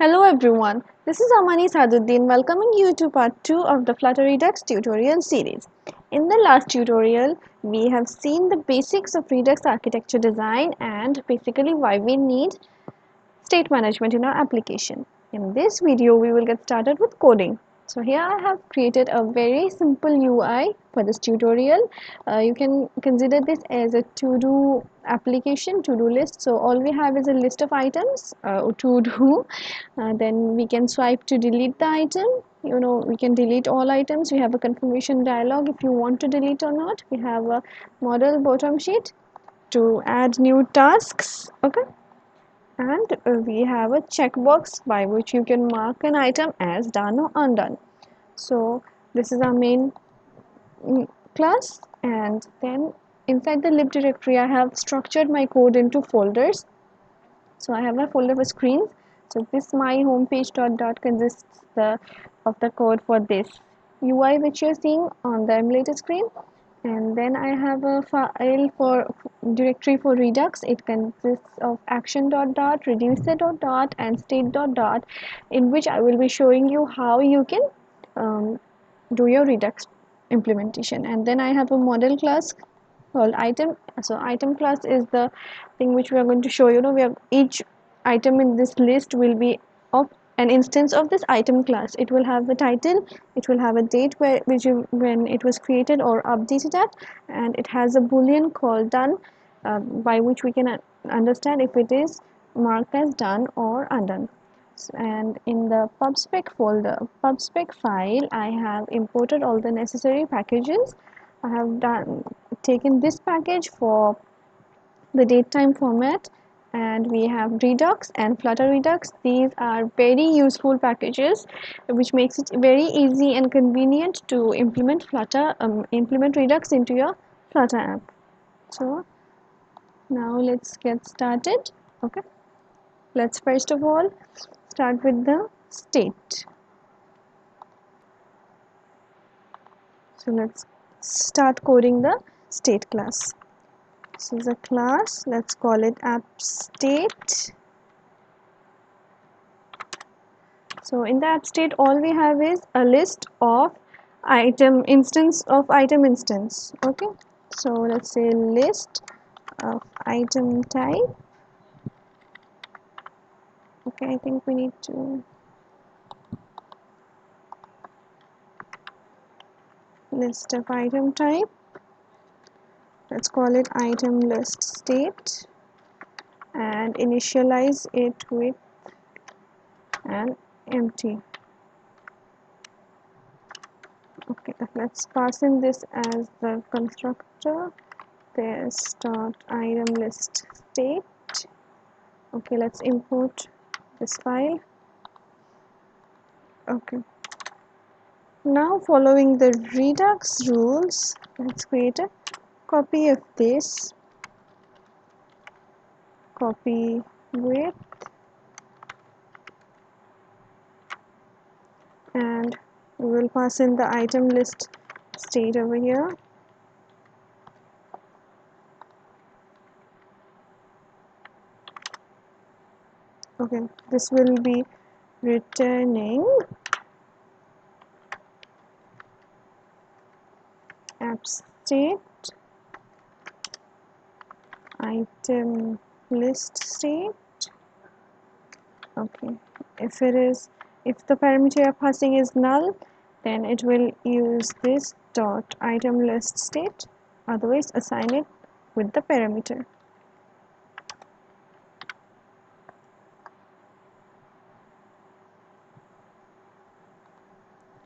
Hello everyone, this is Amani Saduddin welcoming you to part 2 of the Flutter Redux tutorial series. In the last tutorial, we have seen the basics of Redux architecture design and basically why we need state management in our application. In this video, we will get started with coding. So here I have created a very simple UI for this tutorial. You can consider this as a to-do application, to-do list. So all we have is a list of items to do. Then we can swipe to delete the item. We can delete all items. We have a confirmation dialog if you want to delete or not. We have a model bottom sheet to add new tasks. Okay, and we have a checkbox by which you can mark an item as done or undone. So this is our main class, and then inside the lib directory I have structured my code into folders. So I have a folder for screens. So this my homepage dot consists of the code for this UI which you're seeing on the emulator screen. And then I have a file for directory for Redux. It consists of action reducer and state in which I will be showing you how you can do your Redux implementation. And then I have a model class called item. So item class is the thing which we are going to show. We have each item in this list will be of an instance of this item class. It will have a title, it will have a date when it was created or updated at, and it has a boolean called done, by which we can understand if it is marked as done or undone. And in the pubspec file, I have imported all the necessary packages. I have taken this package for the datetime format, and we have redux and flutter redux. These are very useful packages which makes it very easy and convenient to implement redux into your Flutter app. So now let's get started. Okay, let's first of all start with the state. So let's start coding the state class. This is a class, let's call it app state. So in the app state, all we have is a list of item instance. Okay, so let's say list of item type. Okay, I think we need to list of item type. Let's call it item list state and initialize it with an empty. Okay, let's pass in this as the constructor. This dot item list state. Okay, let's import this file. Okay, now following the redux rules, let's create a copy of this, copy width, and we will pass in the item list state over here. Okay, this will be returning app state item list state. Okay, if the parameter you are passing is null, then it will use this dot item list state, otherwise assign it with the parameter.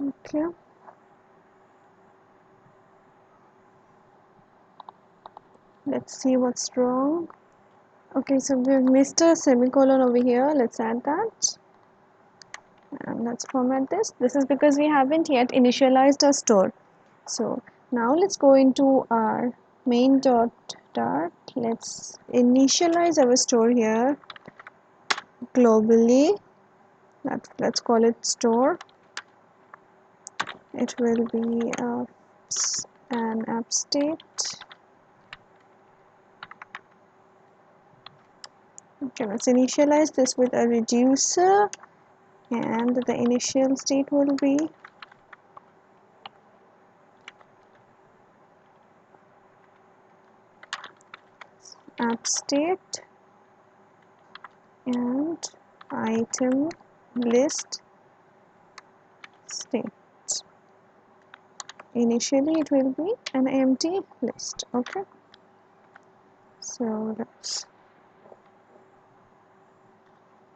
Okay, let's see what's wrong. Okay, so we've missed a semicolon over here. Let's add that, and let's format this. This is because we haven't yet initialized our store. So now let's go into our main dot dart. Let's initialize our store here globally. Let's call it store. It will be an app state. Okay, let's initialize this with a reducer and the initial state will be app state and item list state. Initially it will be an empty list. Okay, so let's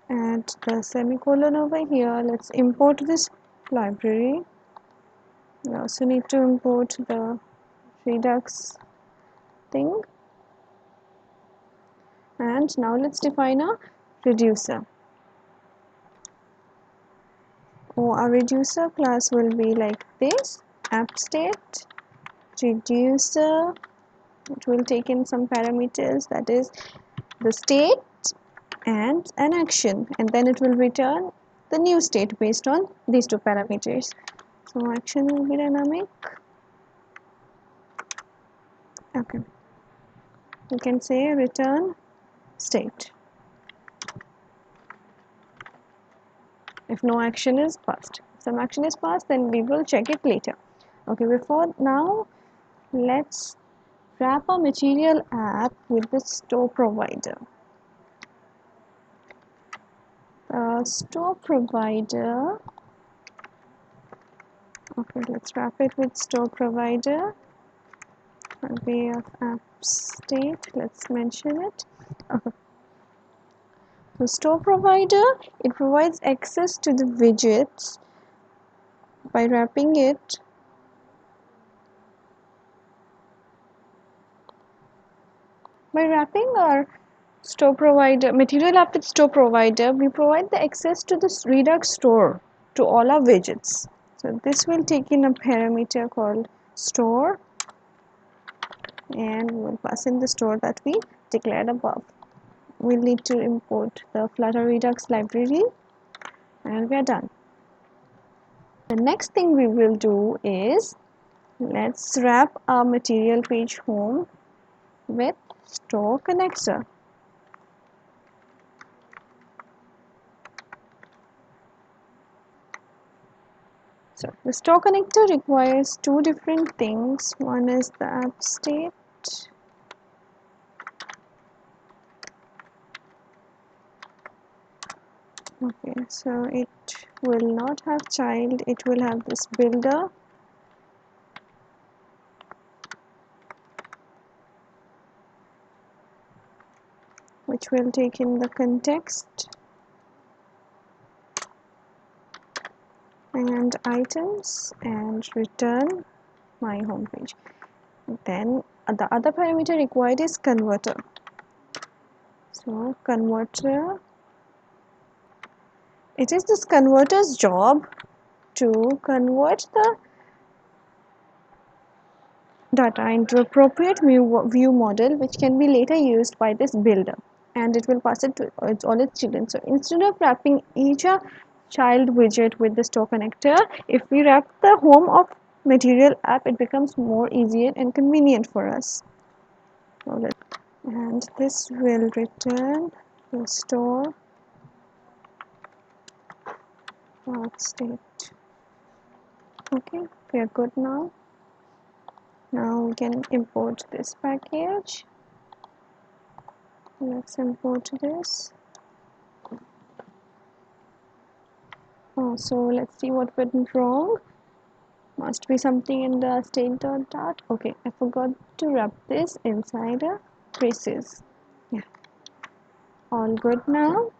add the semicolon over here. Let's import this library. We also need to import the redux thing, and now let's define a reducer. Our reducer class will be like this: app state reducer. It will take in some parameters, that is the state and an action, and then it will return the new state based on these two parameters. So action will be dynamic. Okay, you can say return state if no action is passed. If some action is passed, then we will check it later. Okay, before now, let's wrap a material app with the store provider. Store provider. Okay, let's wrap it with store provider by way of app state. Let's mention it. Okay. So store provider, it provides access to the widgets by wrapping it our store provider material app with store provider. We provide the access to this redux store to all our widgets. So this will take in a parameter called store, and we'll pass in the store that we declared above. We'll need to import the Flutter Redux library, and we are done. The next thing we will do is, let's wrap our material page home with store connector. So the store connector requires two different things. One is the app state, okay, so it will not have child, it will have this builder, which will take in the context and items and return my home page. Then the other parameter required is converter. So converter, it is this converter's job to convert the data into appropriate view model, which can be later used by this builder, and it will pass it to all its children. So instead of wrapping each child widget with the store connector, if we wrap the home of material app, it becomes more easier and convenient for us. So and this will return the store state. Okay, we are good now. Now we can import this package. Let's import this. Oh, so let's see what went wrong. Must be something in the state.dart. Okay, I forgot to wrap this inside a braces. Yeah, all good now.